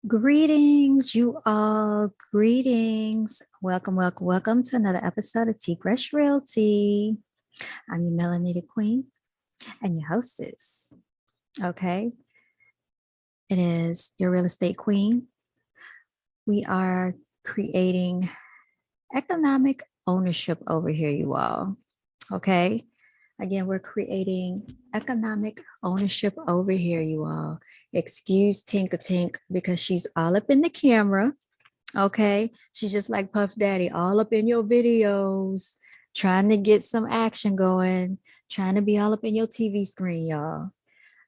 Greetings, you all. Greetings. Welcome to another episode of Tea Crush Realty. I'm your melanated queen and your hostess. Okay. It is your real estate queen. We are creating economic ownership over here, you all. Okay. Again, we're creating economic ownership over here, you all. Excuse Tinka Tink because she's all up in the camera. Okay. She's just like Puff Daddy, all up in your videos, trying to get some action going, trying to be all up in your TV screen, y'all.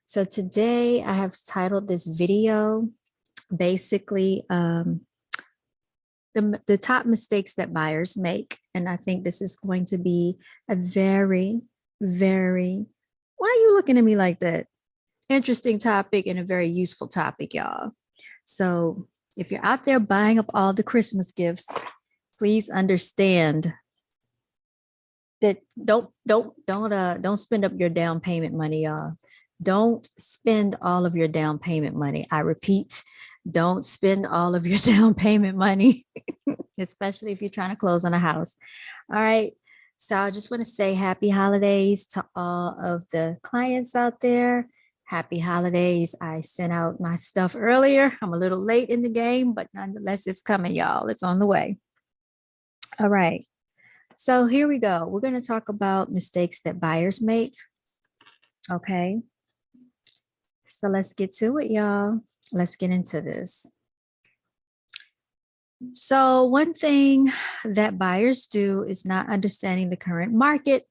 So today I have titled this video basically the top mistakes that buyers make. And I think this is going to be a very, very, why are you looking at me like that? Interesting topic and a very useful topic, y'all. So if you're out there buying up all the Christmas gifts, please understand that don't spend up your down payment money, y'all. Don't spend all of your down payment money. I repeat, don't spend all of your down payment money, especially if you're trying to close on a house. All right. So I just want to say happy holidays to all of the clients out there. Happy holidays. I sent out my stuff earlier. I'm a little late in the game, but nonetheless, it's coming, y'all. It's on the way. All right. So here we go. We're going to talk about mistakes that buyers make. Okay. So let's get to it, y'all. Let's get into this. So one thing that buyers do is not understanding the current market.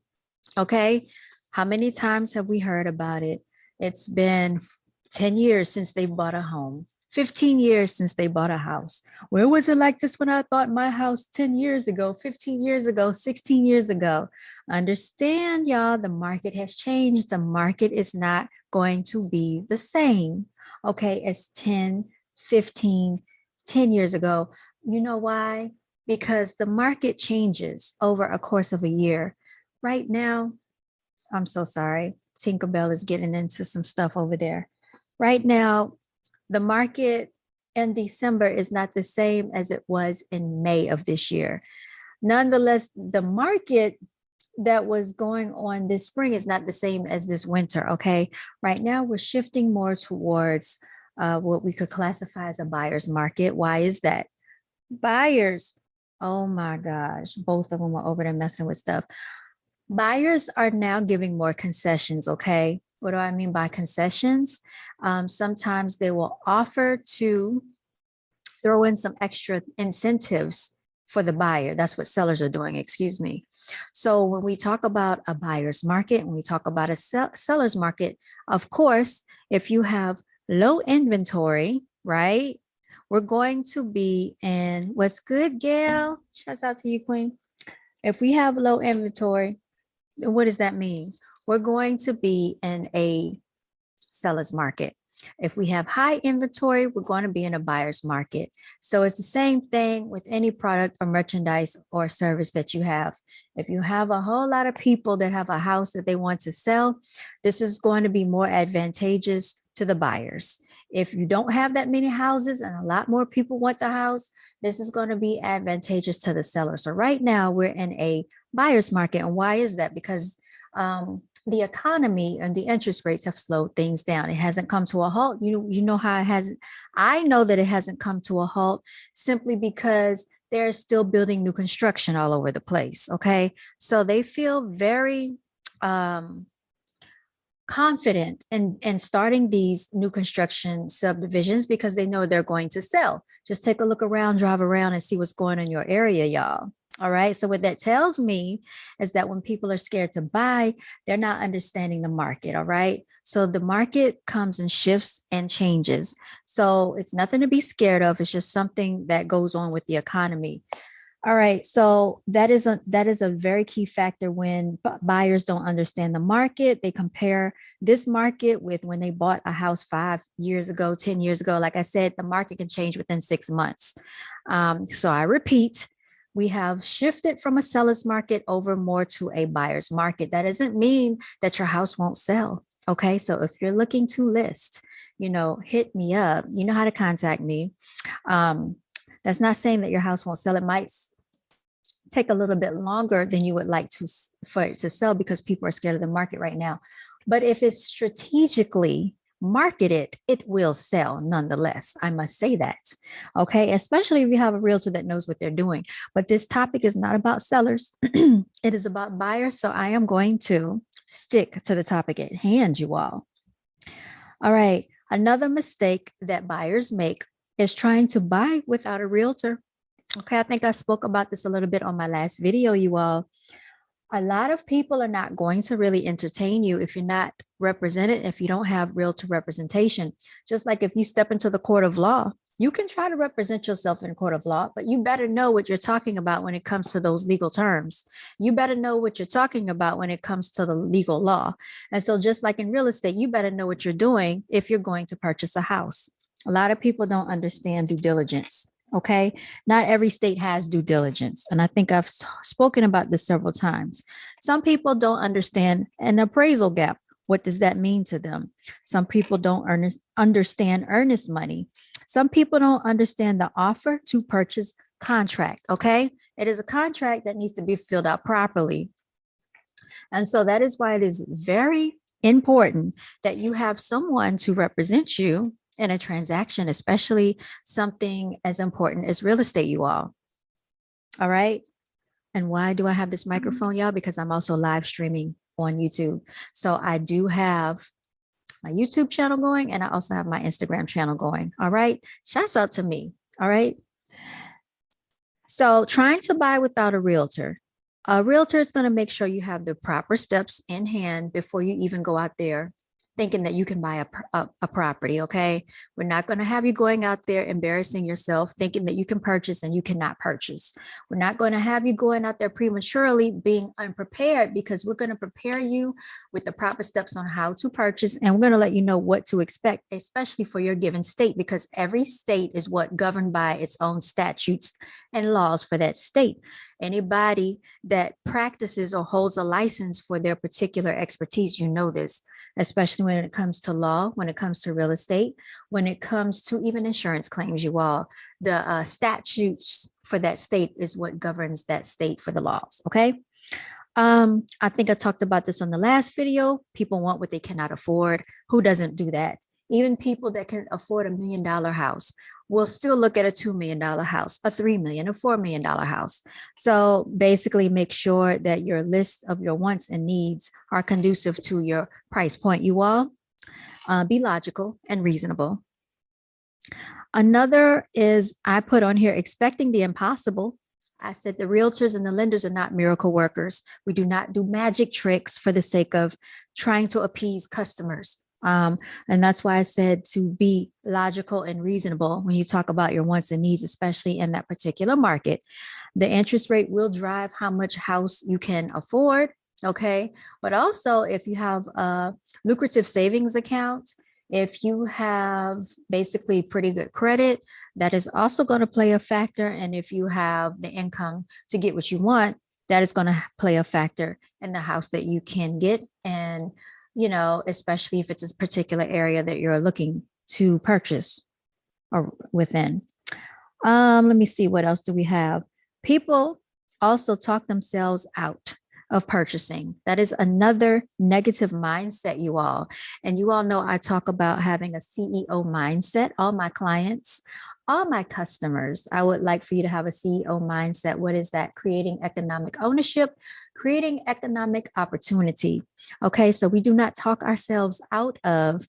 Okay. How many times have we heard about it? It's been 10 years since they bought a home, 15 years since they bought a house. Where was it like this when I bought my house 10 years ago, 15 years ago, 16 years ago? Understand, y'all, the market has changed. The market is not going to be the same, okay, as 10, 15, 10 years ago. You know why? Because the market changes over a course of a year. Right now, I'm so sorry. Tinkerbell is getting into some stuff over there. Right now, the market in December is not the same as it was in May of this year. Nonetheless, the market that was going on this spring is not the same as this winter. Okay. Right now, we're shifting more towards what we could classify as a buyer's market. Why is that? Buyers, oh my gosh, both of them are over there messing with stuff. Buyers are now giving more concessions, okay? What do I mean by concessions? Sometimes they will offer to throw in some extra incentives for the buyer. That's what sellers are doing, excuse me. So when we talk about a buyer's market, when we talk about a seller's market, of course, if you have low inventory, right? We're going to be in what's good, Gail? Shouts out to you, Queen. If we have low inventory, what does that mean? We're going to be in a seller's market. If we have high inventory, we're going to be in a buyer's market. So it's the same thing with any product or merchandise or service that you have. If you have a whole lot of people that have a house that they want to sell, this is going to be more advantageous to the buyers. If you don't have that many houses and a lot more people want the house, this is going to be advantageous to the seller. So right now we're in a buyer's market. And why is that? Because the economy and the interest rates have slowed things down. It hasn't come to a halt. You know how it hasn't. I know that it hasn't come to a halt simply because they're still building new construction all over the place. Okay. So they feel very confident in starting these new construction subdivisions because they know they're going to sell. Just take a look around, drive around and see what's going on in your area, y'all. All right. So what that tells me is that when people are scared to buy, they're not understanding the market. All right. So the market comes and shifts and changes. So it's nothing to be scared of. It's just something that goes on with the economy. All right. So that is a very key factor when buyers don't understand the market. They compare this market with when they bought a house 5 years ago, 10 years ago. Like I said, the market can change within 6 months. So I repeat, we have shifted from a seller's market over more to a buyer's market. That doesn't mean that your house won't sell. Okay, so if you're looking to list, hit me up. You know how to contact me. Um, that's not saying that your house won't sell. It might take a little bit longer than you would like for it to sell because people are scared of the market right now. But if it's strategically marketed, it will sell nonetheless. I must say that. Okay, especially if you have a realtor that knows what they're doing. But this topic is not about sellers, it is about buyers. So I am going to stick to the topic at hand, you all. All right. Another mistake that buyers make is trying to buy without a realtor. Okay, I think I spoke about this a little bit on my last video, you all. A lot of people are not going to really entertain you if you're not represented, if you don't have realtor representation. Just like if you step into the court of law, you can try to represent yourself in a court of law, but you better know what you're talking about when it comes to those legal terms. You better know what you're talking about when it comes to the legal law. And so just like in real estate, you better know what you're doing if you're going to purchase a house. A lot of people don't understand due diligence. Okay. Not every state has due diligence. And I think I've spoken about this several times. Some people don't understand an appraisal gap. What does that mean to them? Some people don't understand earnest money. Some people don't understand the offer to purchase contract. Okay. It is a contract that needs to be filled out properly. And so that is why it is very important that you have someone to represent you in a transaction, especially something as important as real estate, you all. All right. And why do I have this microphone, y'all? Because I'm also live streaming on YouTube. So I do have my YouTube channel going, and I also have my Instagram channel going. All right. Shouts out to me. All right. So trying to buy without a realtor is going to make sure you have the proper steps in hand before you even go out there thinking that you can buy a property. Okay. We're not going to have you going out there embarrassing yourself, thinking that you can purchase and you cannot purchase. We're not going to have you going out there prematurely being unprepared, because we're going to prepare you with the proper steps on how to purchase. And we're going to let you know what to expect, especially for your given state, because every state is governed by its own statutes and laws for that state. Anybody that practices or holds a license for their particular expertise, you know this, especially when it comes to law, when it comes to real estate, when it comes to even insurance claims, you all. The statutes for that state is what governs that state for the laws. Okay. I think I talked about this on the last video. People want what they cannot afford. Who doesn't do that? Even people that can afford $1 million house will still look at a $2 million house, a $3 million, a $4 million house. So basically make sure that your list of your wants and needs are conducive to your price point, you all. Be logical and reasonable. Another is, I put on here, expecting the impossible. I said the realtors and the lenders are not miracle workers. We do not do magic tricks for the sake of trying to appease customers. And that's why I said to be logical and reasonable when you talk about your wants and needs, especially in that particular market. The interest rate will drive how much house you can afford. Okay. But also, if you have a lucrative savings account, if you have basically pretty good credit, that is also going to play a factor. And if you have the income to get what you want, that is going to play a factor in the house that you can get. And especially if it's a particular area that you're looking to purchase or within. Let me see, what else do we have? People also talk themselves out of purchasing. That is another negative mindset, you all. And you all know I talk about having a CEO mindset. All my clients, all my customers, I would like for you to have a CEO mindset. What is that? Creating economic ownership, creating economic opportunity. Okay, so we do not talk ourselves out of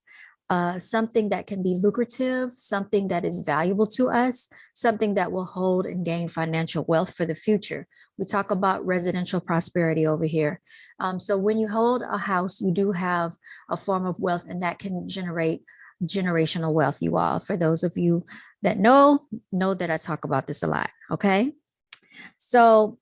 something that can be lucrative, something that is valuable to us, something that will hold and gain financial wealth for the future. We talk about residential prosperity over here. So when you hold a house, you do have a form of wealth, and that can generate generational wealth, you all. For those of you that know that I talk about this a lot. Okay. So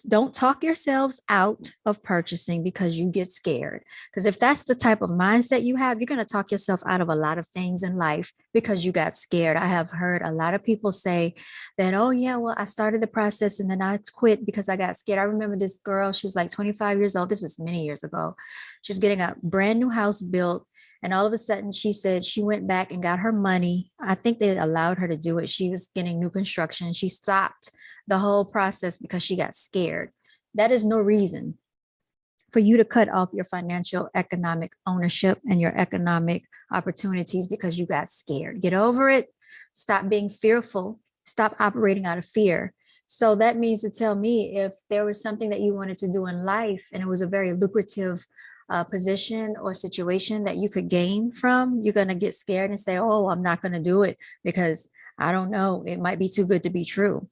don't talk yourselves out of purchasing because you get scared. Because if that's the type of mindset you have, you're going to talk yourself out of a lot of things in life because you got scared. I have heard a lot of people say that, oh, yeah, well, I started the process and then I quit because I got scared. I remember this girl, she was like 25 years old. This was many years ago. She was getting a brand new house built. And all of a sudden, she said she went back and got her money. I think they allowed her to do it. She was getting new construction. She stopped the whole process because she got scared. That is no reason for you to cut off your financial economic ownership and your economic opportunities because you got scared. Get over it. Stop being fearful. Stop operating out of fear. So that means to tell me if there was something that you wanted to do in life and it was a very lucrative position or situation that you could gain from, you're going to get scared and say, oh, I'm not going to do it because I don't know, it might be too good to be true.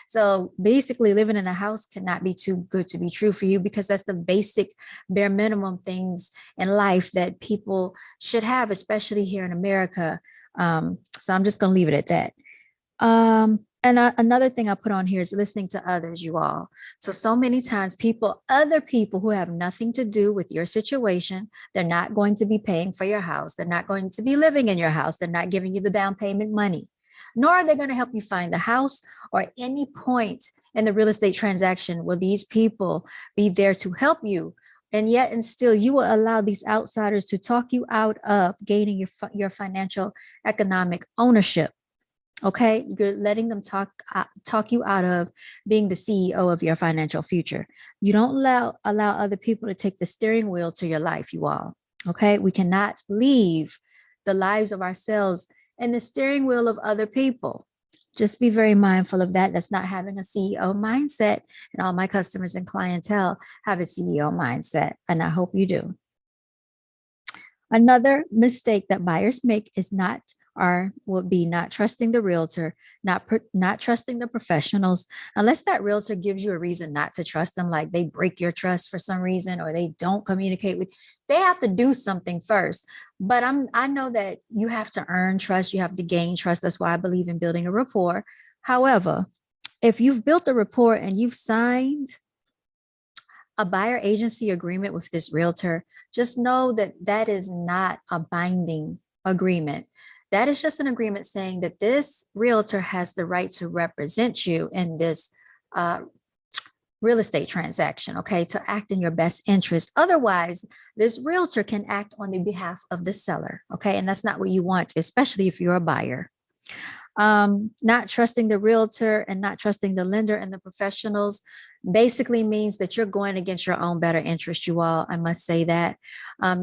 So basically, living in a house cannot be too good to be true for you because that's the basic bare minimum things in life that people should have, especially here in America. So I'm just going to leave it at that. Another thing I put on here is listening to others, you all. So many times other people who have nothing to do with your situation, they're not going to be paying for your house. They're not going to be living in your house. They're not giving you the down payment money, nor are they going to help you find the house or any point in the real estate transaction will these people be there to help you. And yet, and still, you will allow these outsiders to talk you out of gaining your financial economic ownership. Okay, you're letting them talk you out of being the CEO of your financial future. You don't allow other people to take the steering wheel to your life, you all. Okay, we cannot leave the lives of ourselves in the steering wheel of other people. Just be very mindful of that. That's not having a CEO mindset. And all my customers and clientele have a CEO mindset, and I hope you do. Another mistake that buyers make is would be not trusting the realtor, not trusting the professionals, unless that realtor gives you a reason not to trust them, like they break your trust for some reason or they don't communicate with. They have to do something first. But I know that you have to earn trust, you have to gain trust. That's why I believe in building a rapport. However, if you've built a rapport and you've signed a buyer agency agreement with this realtor, just know that that is not a binding agreement. That is just an agreement saying that this realtor has the right to represent you in this real estate transaction, okay, to act in your best interest. Otherwise, this realtor can act on the behalf of the seller, okay, and that's not what you want, especially if you're a buyer. Not trusting the realtor and not trusting the lender and the professionals basically means that you're going against your own better interest, you all. I must say that.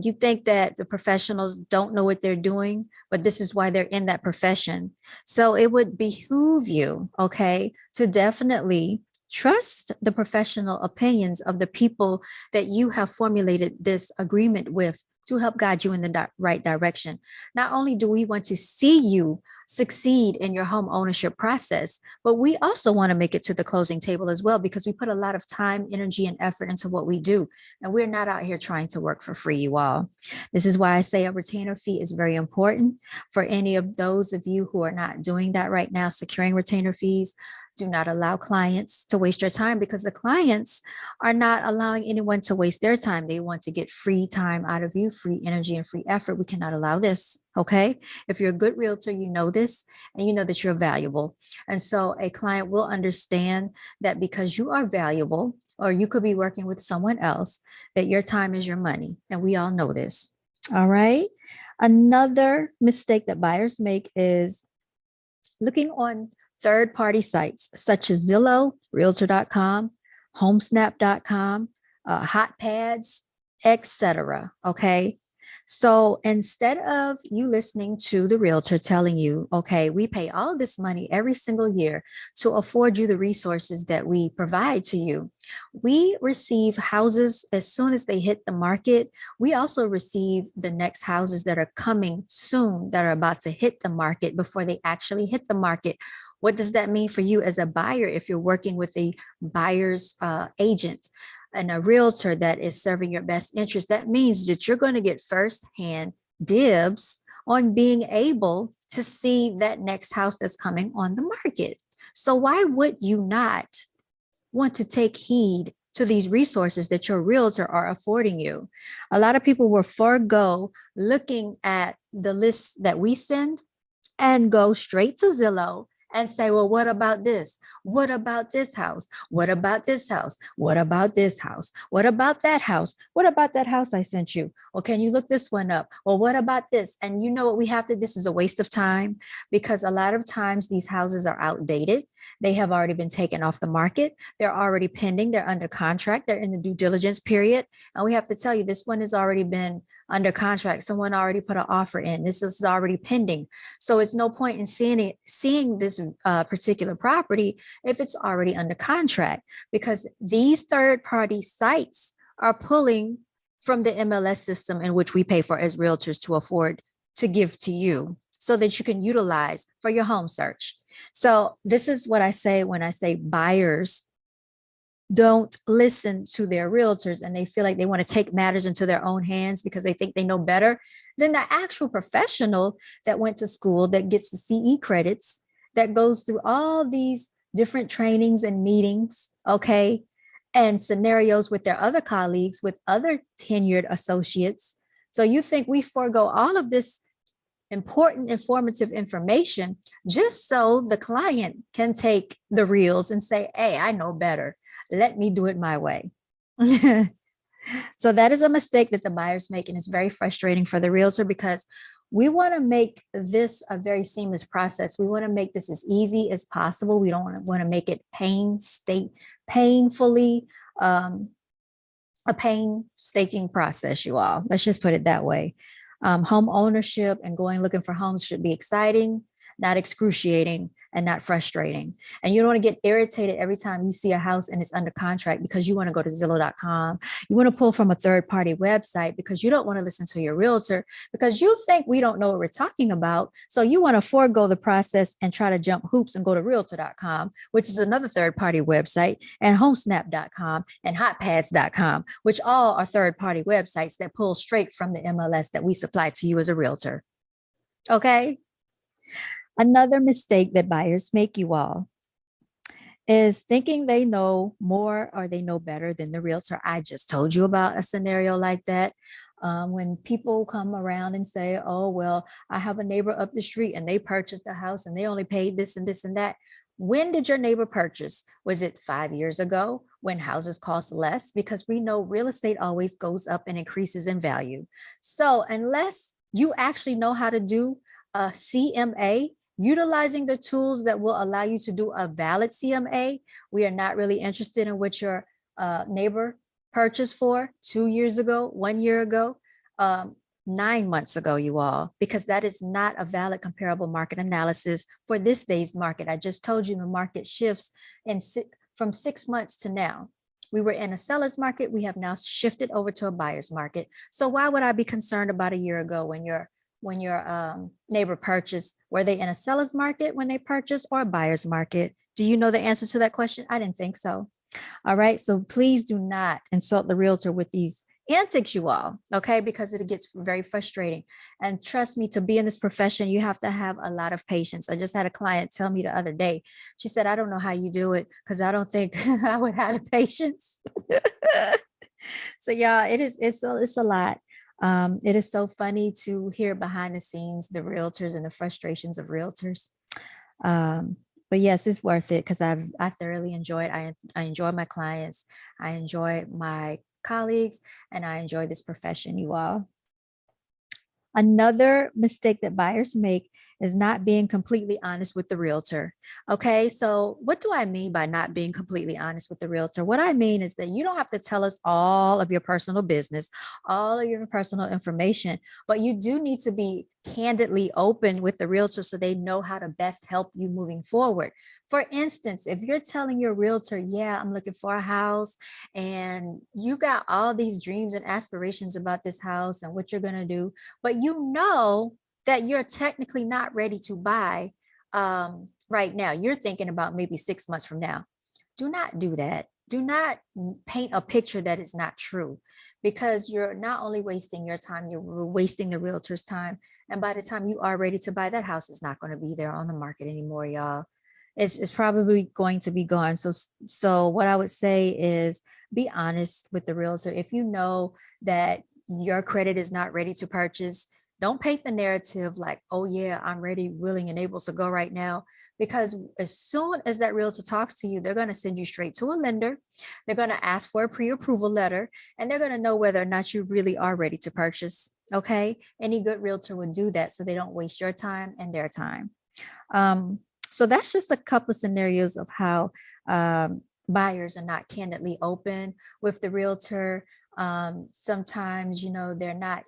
You think that the professionals don't know what they're doing, but this is why they're in that profession. So it would behoove you, okay, to definitely trust the professional opinions of the people that you have formulated this agreement with to help guide you in the right direction. Not only do we want to see you succeed in your home ownership process, but we also want to make it to the closing table as well, because we put a lot of time, energy, and effort into what we do. And we're not out here trying to work for free, you all. This is why I say a retainer fee is very important for any of those of you who are not doing that right now, securing retainer fees. Do not allow clients to waste your time, because the clients are not allowing anyone to waste their time. They want to get free time out of you, free energy and free effort. We cannot allow this. Okay. If you're a good realtor, you know this and you know that you're valuable. And so a client will understand that because you are valuable, or you could be working with someone else, that your time is your money. And we all know this. All right. Another mistake that buyers make is looking on third-party sites such as Zillow, Realtor.com, Homesnap.com, HotPads, etc. Okay. So instead of you listening to the realtor telling you, okay, we pay all this money every single year to afford you the resources that we provide to you, we receive houses as soon as they hit the market. We also receive the next houses that are coming soon, that are about to hit the market before they actually hit the market. What does that mean for you as a buyer if you're working with a buyer's agent and a realtor that is serving your best interest? That means that you're going to get firsthand dibs on being able to see that next house that's coming on the market. So why would you not want to take heed to these resources that your realtor are affording you. A lot of people will forego looking at the lists that we send and go straight to Zillow and say, well, what about this? What about this house? What about this house? What about this house? What about that house? What about that house I sent you? Well, can you look this one up? Well, what about this? And you know what we have to, this is a waste of time because a lot of times these houses are outdated. They have already been taken off the market. They're already pending. They're under contract. They're in the due diligence period. And we have to tell you, this one has already been under contract. Someone already put an offer in. This is already pending. So it's no point in seeing this particular property if it's already under contract, because these third-party sites are pulling from the MLS system in which we pay for as realtors to afford to give to you so that you can utilize for your home search. So this is what I say when I say buyers don't listen to their realtors and they feel like they want to take matters into their own hands because they think they know better than the actual professional that went to school, that gets the CE credits, that goes through all these different trainings and meetings, okay, and scenarios with their other colleagues, with other tenured associates. So you think we forego all of this important, informative information just so the client can take the reels and say, hey, I know better. Let me do it my way. So that is a mistake that the buyers make, and it's very frustrating for the realtor because we want to make this a very seamless process. We want to make this as easy as possible. We don't want to make it painfully a painstaking process, you all. Let's just put it that way. Home ownership and going looking for homes should be exciting, not excruciating, and not frustrating. And you don't want to get irritated every time you see a house and it's under contract because you want to go to Zillow.com. You want to pull from a third-party website because you don't want to listen to your realtor because you think we don't know what we're talking about. So you want to forego the process and try to jump hoops and go to Realtor.com, which is another third-party website, and Homesnap.com and HotPads.com, which all are third-party websites that pull straight from the MLS that we supply to you as a realtor. Okay? Another mistake that buyers make, you all, is thinking they know more or they know better than the realtor. I just told you about a scenario like that. When people come around and say, oh, well, I have a neighbor up the street and they purchased a house and they only paid this and this and that. When did your neighbor purchase? Was it 5 years ago when houses cost less? Because we know real estate always goes up and increases in value. So unless you actually know how to do a CMA, utilizing the tools that will allow you to do a valid CMA, we are not really interested in what your neighbor purchased for 2 years ago, 1 year ago, 9 months ago, you all, because that is not a valid comparable market analysis for this day's market. I just told you the market shifts from 6 months to now. We were in a seller's market. We have now shifted over to a buyer's market. So why would I be concerned about a year ago when your neighbor purchased? Were they in a seller's market when they purchased or a buyer's market? Do you know the answer to that question? I didn't think so. All right. So please do not insult the realtor with these antics, you all. Okay. Because it gets very frustrating. And trust me, to be in this profession, you have to have a lot of patience. I just had a client tell me the other day, she said, I don't know how you do it because I don't think I would have the patience. So yeah, it's a lot. It is so funny to hear behind the scenes, the realtors and the frustrations of realtors. But yes, it's worth it because I thoroughly enjoyed. I enjoy my clients. I enjoy my colleagues, and I enjoy this profession, you all. Another mistake that buyers make is not being completely honest with the realtor. Okay, so what do I mean by not being completely honest with the realtor? What I mean is that you don't have to tell us all of your personal business, all of your personal information, but you do need to be candidly open with the realtor so they know how to best help you moving forward. For instance, if you're telling your realtor, yeah, I'm looking for a house, and you got all these dreams and aspirations about this house and what you're going to do, but you know that you're technically not ready to buy right now. You're thinking about maybe 6 months from now. Do not do that. Do not paint a picture that is not true, because you're not only wasting your time, you're wasting the realtor's time. And by the time you are ready to buy, that house is not going to be there on the market anymore, y'all. it's probably going to be gone. So what I would say is be honest with the realtor. If you know that your credit is not ready to purchase, don't paint the narrative like, oh yeah, I'm ready, willing, and able to go right now. Because as soon as that realtor talks to you, they're going to send you straight to a lender. They're going to ask for a pre-approval letter, and they're going to know whether or not you really are ready to purchase. Okay. Any good realtor would do that so they don't waste your time and their time. Um, so that's just a couple of scenarios of how buyers are not candidly open with the realtor. Sometimes, they're not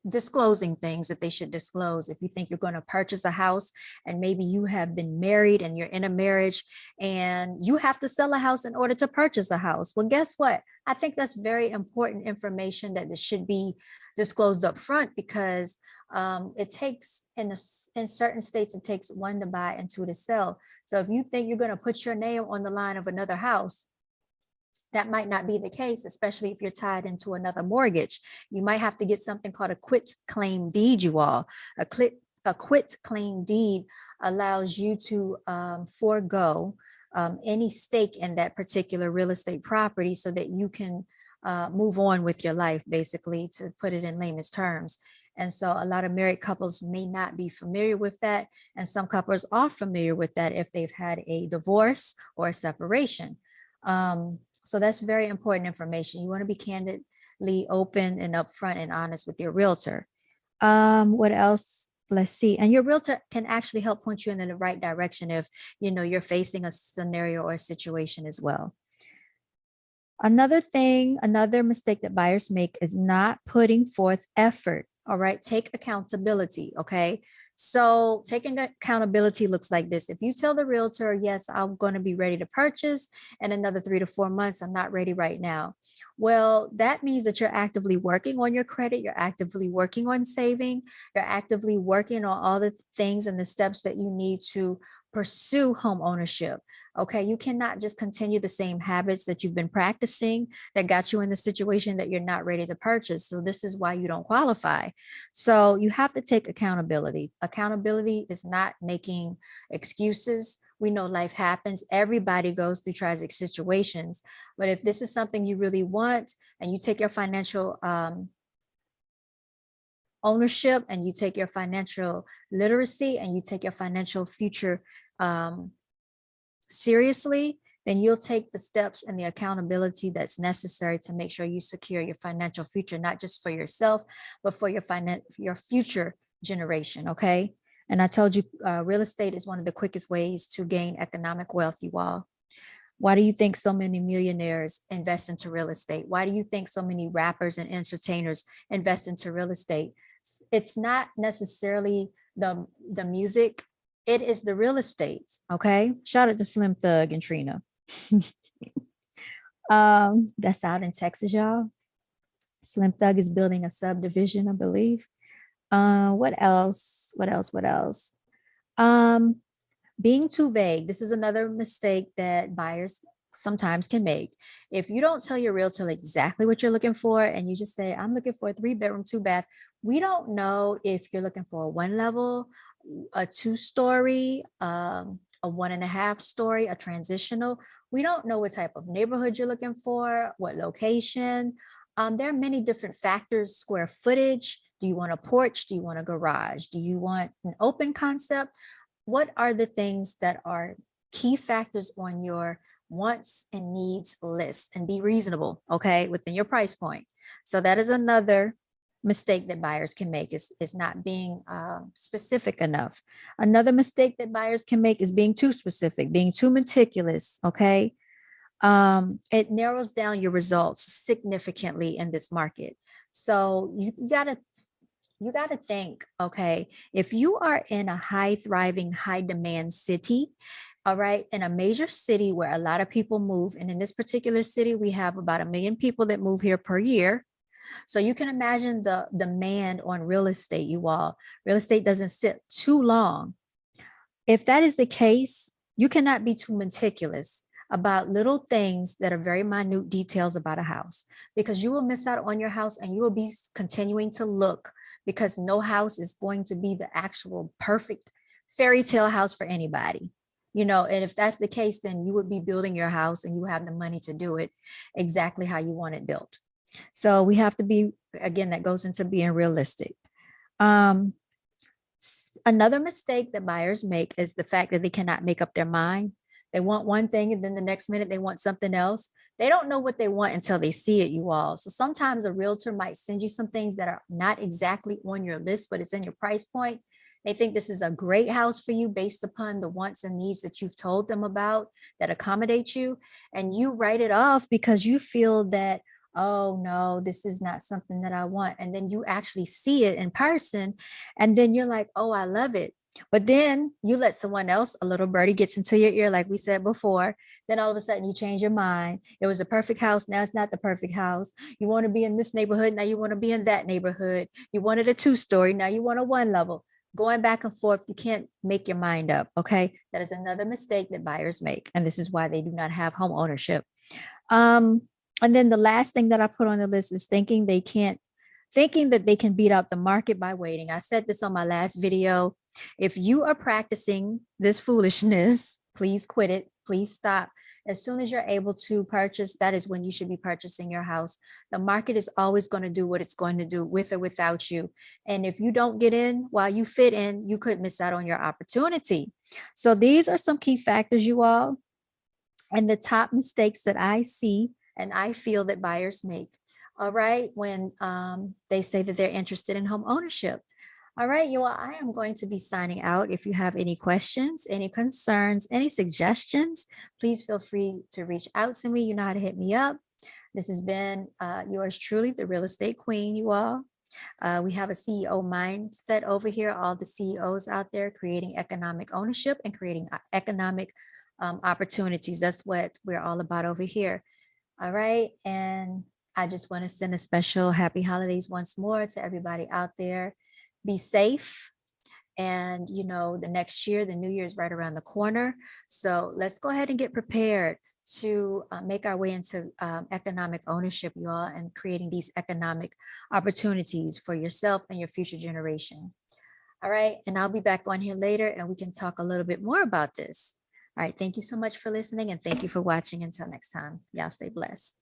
disclosing things that they should disclose. If you think you're going to purchase a house and maybe you have been married and you're in a marriage and you have to sell a house in order to purchase a house. Well, guess what? I think that's very important information that this should be disclosed up front, because it takes in certain states, it takes one to buy and two to sell. So if you think you're going to put your name on the line of another house, that might not be the case, especially if you're tied into another mortgage. You might have to get something called a quit claim deed, you all. A quit claim deed allows you to forego any stake in that particular real estate property so that you can move on with your life, basically, to put it in layman's terms. And so a lot of married couples may not be familiar with that. And some couples are familiar with that if they've had a divorce or a separation. So that's very important information. You want to be candidly open and upfront and honest with your realtor. What else? Let's see. And your realtor can actually help point you in the right direction if you're facing a scenario or a situation as well. Another mistake that buyers make is not putting forth effort. All right. Take accountability. Okay. So taking accountability looks like this. If you tell the realtor, yes, I'm going to be ready to purchase in another 3 to 4 months, I'm not ready right now. Well, that means that you're actively working on your credit. You're actively working on saving. You're actively working on all the things and the steps that you need to pursue home ownership. Okay. You cannot just continue the same habits that you've been practicing that got you in the situation that you're not ready to purchase. So this is why you don't qualify. So you have to take accountability. Accountability is not making excuses. We know life happens. Everybody goes through tragic situations. But if this is something you really want and you take your financial ownership and you take your financial literacy and you take your financial future seriously, then you'll take the steps and the accountability that's necessary to make sure you secure your financial future, not just for yourself, but for your future generation. Okay. And I told you, real estate is one of the quickest ways to gain economic wealth, you all. Why do you think so many millionaires invest into real estate? Why do you think so many rappers and entertainers invest into real estate? It's not necessarily the music, it is the real estate. Okay. Shout out to Slim Thug and Trina. That's out in Texas, y'all. Slim Thug is building a subdivision, I believe. What else? What else? Being too vague. This is another mistake that buyers sometimes can make. If you don't tell your realtor exactly what you're looking for and you just say, I'm looking for a 3-bedroom, 2-bath, we don't know if you're looking for a 1-level, a 2-story, a 1.5-story, a transitional. We don't know what type of neighborhood you're looking for, what location. There are many different factors: square footage. Do you want a porch? Do you want a garage? Do you want an open concept? What are the things that are key factors on your wants and needs list? And be reasonable, okay, within your price point. So that is another mistake that buyers can make, is not being specific enough. Another mistake that buyers can make is being too specific, being too meticulous, okay? It narrows down your results significantly in this market. So you gotta think, okay, if you are in a high thriving, high demand city, all right, in a major city where a lot of people move, and in this particular city, we have about 1 million people that move here per year. So you can imagine the demand on real estate, you all. Real estate doesn't sit too long. If that is the case, you cannot be too meticulous about little things that are very minute details about a house, because you will miss out on your house and you will be continuing to look, because no house is going to be the actual perfect fairy tale house for anybody. You know, and if that's the case, then you would be building your house and you have the money to do it exactly how you want it built. So we have to be, again, that goes into being realistic. Um, Another mistake that buyers make is the fact that they cannot make up their mind. They want one thing and then the next minute they want something else. They don't know what they want until they see it, you all. So sometimes a realtor might send you some things that are not exactly on your list, but it's in your price point. They think this is a great house for you based upon the wants and needs that you've told them about that accommodate you. And you write it off because you feel that, oh no, this is not something that I want. And then you actually see it in person and then you're like, oh, I love it. But then you let someone else, a little birdie gets into your ear, like we said before. Then all of a sudden you change your mind. It was a perfect house. Now it's not the perfect house. You want to be in this neighborhood. Now you want to be in that neighborhood. You wanted a 2-story. Now you want a 1 level. Going back and forth, you can't make your mind up. Okay. That is another mistake that buyers make. And this is why they do not have home ownership. Um, and then the last thing that I put on the list is thinking that they can beat out the market by waiting. I said this on my last video. If you are practicing this foolishness, please quit it. Please stop. As soon as you're able to purchase, that is when you should be purchasing your house. The market is always going to do what it's going to do with or without you. And if you don't get in while you fit in, you could miss out on your opportunity. So these are some key factors, you all, and the top mistakes that I see and I feel that buyers make. All right, when they say that they're interested in home ownership. All right, you all, I am going to be signing out. If you have any questions, any concerns, any suggestions, please feel free to reach out to me. You know how to hit me up. This has been yours truly, the real estate queen, you all. We have a CEO mindset over here, all the CEOs out there creating economic ownership and creating economic opportunities. That's what we're all about over here. All right. And I just want to send a special happy holidays once more to everybody out there. Be safe. And, you know, the next year, the new year is right around the corner. So let's go ahead and get prepared to make our way into economic ownership, you all, and creating these economic opportunities for yourself and your future generation. All right. And I'll be back on here later and we can talk a little bit more about this. All right. Thank you so much for listening and thank you for watching. Until next time, y'all stay blessed.